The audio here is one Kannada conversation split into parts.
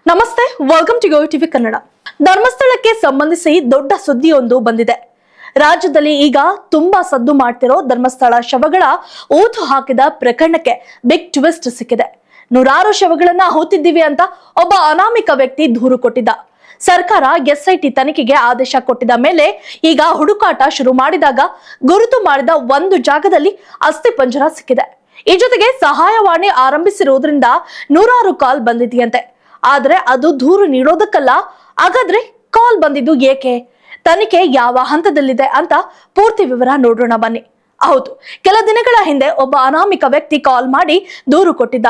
ನಮಸ್ತೆ, welcome to YoYo TV Kannada. ಧರ್ಮಸ್ಥಳಕ್ಕೆ ಸಂಬಂಧಿಸಿ ದೊಡ್ಡ ಸುದ್ದಿಯೊಂದು ಬಂದಿದೆ. ರಾಜ್ಯದಲ್ಲಿ ಈಗ ತುಂಬಾ ಸದ್ದು ಮಾಡ್ತಿರೋ ಧರ್ಮಸ್ಥಳ ಶವಗಳ ಊತು ಹಾಕಿದ ಪ್ರಕರಣಕ್ಕೆ ಬಿಗ್ ಟ್ವಿಸ್ಟ್ ಸಿಕ್ಕಿದೆ. ನೂರಾರು ಶವಗಳನ್ನ ಹೂತಿದ್ದೀವಿ ಅಂತ ಒಬ್ಬ ಅನಾಮಿಕ ವ್ಯಕ್ತಿ ದೂರು ಕೊಟ್ಟಿದ್ದ. ಸರ್ಕಾರ ಎಸ್ಐಟಿ ತನಿಖೆಗೆ ಆದೇಶ ಕೊಟ್ಟಿದ ಮೇಲೆ ಈಗ ಹುಡುಕಾಟ ಶುರು ಮಾಡಿದಾಗ ಗುರುತು ಮಾಡಿದ ಒಂದು ಜಾಗದಲ್ಲಿ ಅಸ್ಥಿಪಂಜರ ಸಿಕ್ಕಿದೆ. ಈ ಜೊತೆಗೆ ಸಹಾಯವಾಣಿ ಆರಂಭಿಸಿರುವುದರಿಂದ ನೂರಾರು ಕಾಲ್ ಬಂದಿದೆಯಂತೆ. ಆದ್ರೆ ಅದು ದೂರು ನೀಡೋದಕ್ಕಲ್ಲ. ಹಾಗಾದ್ರೆ ಕಾಲ್ ಬಂದಿದ್ದು ಏಕೆ? ತನಿಖೆ ಯಾವ ಹಂತದಲ್ಲಿದೆ ಅಂತ ಪೂರ್ತಿ ವಿವರ ನೋಡೋಣ ಬನ್ನಿ. ಹೌದು, ಕೆಲ ದಿನಗಳ ಹಿಂದೆ ಒಬ್ಬ ಅನಾಮಿಕ ವ್ಯಕ್ತಿ ಕಾಲ್ ಮಾಡಿ ದೂರು ಕೊಟ್ಟಿದ್ದ.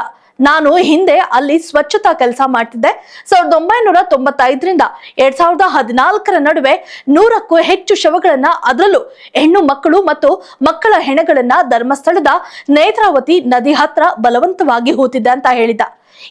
ನಾನು ಹಿಂದೆ ಅಲ್ಲಿ ಸ್ವಚ್ಛತಾ ಕೆಲಸ ಮಾಡ್ತಿದ್ದೆ. 1995ರಿಂದ 2014 ನಡುವೆ 100ಕ್ಕೂ ಹೆಚ್ಚು ಶವಗಳನ್ನ, ಅದರಲ್ಲೂ ಹೆಣ್ಣು ಮಕ್ಕಳು ಮತ್ತು ಮಕ್ಕಳ ಹೆಣಗಳನ್ನ ಧರ್ಮಸ್ಥಳದ ನೇತ್ರಾವತಿ ನದಿ ಹತ್ರ ಬಲವಂತವಾಗಿ ಹೂತಿದ್ದೆ ಅಂತ ಹೇಳಿದ್ದ.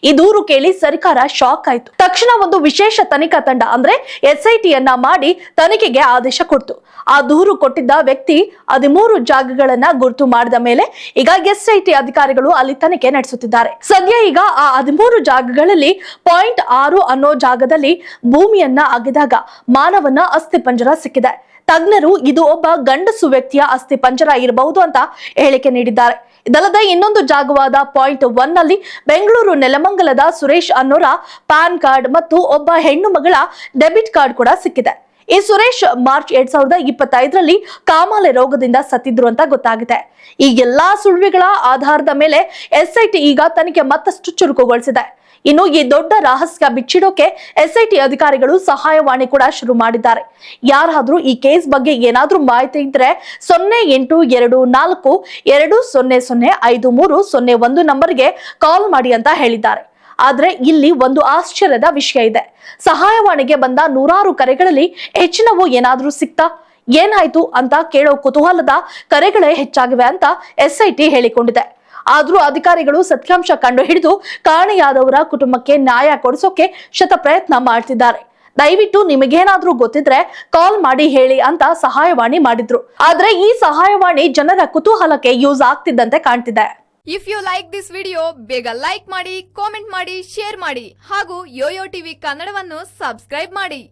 ಈ ದೂರು ಕೇಳಿ ಸರ್ಕಾರ ಶಾಕ್ ಆಯ್ತು. ತಕ್ಷಣ ಒಂದು ವಿಶೇಷ ತನಿಖಾ ತಂಡ ಅಂದ್ರೆ ಎಸ್ಐಟಿಯನ್ನ ಮಾಡಿ ತನಿಖೆಗೆ ಆದೇಶ ಕೊಡ್ತು. ಆ ದೂರು ಕೊಟ್ಟಿದ್ದ ವ್ಯಕ್ತಿ 13 ಜಾಗಗಳನ್ನ ಗುರುತು ಮಾಡಿದ ಮೇಲೆ ಈಗ ಎಸ್ಐಟಿ ಅಧಿಕಾರಿಗಳು ಅಲ್ಲಿ ತನಿಖೆ ನಡೆಸುತ್ತಿದ್ದಾರೆ. ಸದ್ಯ ಈಗ ಆ 13 ಜಾಗಗಳಲ್ಲಿ 0.6 ಅನ್ನೋ ಜಾಗದಲ್ಲಿ ಭೂಮಿಯನ್ನ ಅಗೆದಾಗ ಮಾನವನ ಅಸ್ಥಿಪಂಜರ ಸಿಕ್ಕಿದೆ. ತಜ್ಞರು ಇದು ಒಬ್ಬ ಗಂಡಸು ವ್ಯಕ್ತಿಯ ಅಸ್ಥಿಪಂಜರ ಇರಬಹುದು ಅಂತ ಹೇಳಿಕೆ ನೀಡಿದ್ದಾರೆ. ಇದಲ್ಲದೆ ಇನ್ನೊಂದು ಜಾಗವಾದ 0.1 ನಲ್ಲಿ ಬೆಂಗಳೂರು ನೆಲಮಂಗಲದ ಸುರೇಶ್ ಅನ್ನೋರ ಪ್ಯಾನ್ ಕಾರ್ಡ್ ಮತ್ತು ಒಬ್ಬ ಹೆಣ್ಣು ಮಗಳ ಡೆಬಿಟ್ ಕಾರ್ಡ್ ಕೂಡ ಸಿಕ್ಕಿದೆ. ಈ ಸುರೇಶ್ ಮಾರ್ಚ್ 2025ರಲ್ಲಿ ಕಾಮಾಲೆ ರೋಗದಿಂದ ಸತ್ತಿದ್ರು ಅಂತ ಗೊತ್ತಾಗಿದೆ. ಈ ಎಲ್ಲಾ ಸುಳ್ಳುಗಳ ಆಧಾರದ ಮೇಲೆ ಎಸ್ಐಟಿ ಈಗ ತನಿಖೆ ಮತ್ತಷ್ಟು ಚುರುಕುಗೊಳಿಸಿದೆ. ಇನ್ನು ಈ ದೊಡ್ಡ ರಹಸ್ಯ ಬಿಚ್ಚಿಡೋಕೆ ಎಸ್ಐಟಿ ಅಧಿಕಾರಿಗಳು ಸಹಾಯವಾಣಿ ಕೂಡ ಶುರು ಮಾಡಿದ್ದಾರೆ. ಯಾರಾದ್ರೂ ಈ ಕೇಸ್ ಬಗ್ಗೆ ಏನಾದ್ರೂ ಮಾಹಿತಿ ಇದ್ರೆ 082420053001 ನಂಬರ್ಗೆ ಕಾಲ್ ಮಾಡಿ ಅಂತ ಹೇಳಿದ್ದಾರೆ. ಆದ್ರೆ ಇಲ್ಲಿ ಒಂದು ಆಶ್ಚರ್ಯದ ವಿಷಯ ಇದೆ. ಸಹಾಯವಾಣಿಗೆ ಬಂದ ನೂರಾರು ಕರೆಗಳಲ್ಲಿ ಹೆಚ್ಚಿನವು ಏನಾದ್ರೂ ಸಿಕ್ತಾ, ಏನಾಯ್ತು ಅಂತ ಕೇಳೋ ಕುತೂಹಲದ ಕರೆಗಳೇ ಹೆಚ್ಚಾಗಿವೆ ಅಂತ ಎಸ್ಐಟಿ ಹೇಳಿಕೊಂಡಿದೆ. ಆದ್ರೂ ಅಧಿಕಾರಿಗಳು ಸತ್ಯಾಂಶ ಕಂಡು ಹಿಡಿದು ಕಾಣೆಯಾದವರ ಕುಟುಂಬಕ್ಕೆ ನ್ಯಾಯ ಕೊಡಿಸೋಕೆ ಶತ ಪ್ರಯತ್ನ ಮಾಡ್ತಿದ್ದಾರೆ. ದಯವಿಟ್ಟು ನಿಮಗೇನಾದ್ರೂ ಗೊತ್ತಿದ್ರೆ ಕಾಲ್ ಮಾಡಿ ಹೇಳಿ ಅಂತ ಸಹಾಯವಾಣಿ ಮಾಡಿದ್ರು. ಆದ್ರೆ ಈ ಸಹಾಯವಾಣಿ ಜನರ ಕುತೂಹಲಕ್ಕೆ ಯೂಸ್ ಆಗ್ತಿದ್ದಂತೆ ಕಾಣ್ತಿದೆ. If you like this video, ಬೇಗ ಲೈಕ್ ಮಾಡಿ, ಕಾಮೆಂಟ್ ಮಾಡಿ, ಶೇರ್ ಮಾಡಿ ಹಾಗೂ ಯೋಯೋ ಟಿವಿ ಕನ್ನಡವನ್ನು ಸಬ್ಸ್ಕ್ರೈಬ್ ಮಾಡಿ.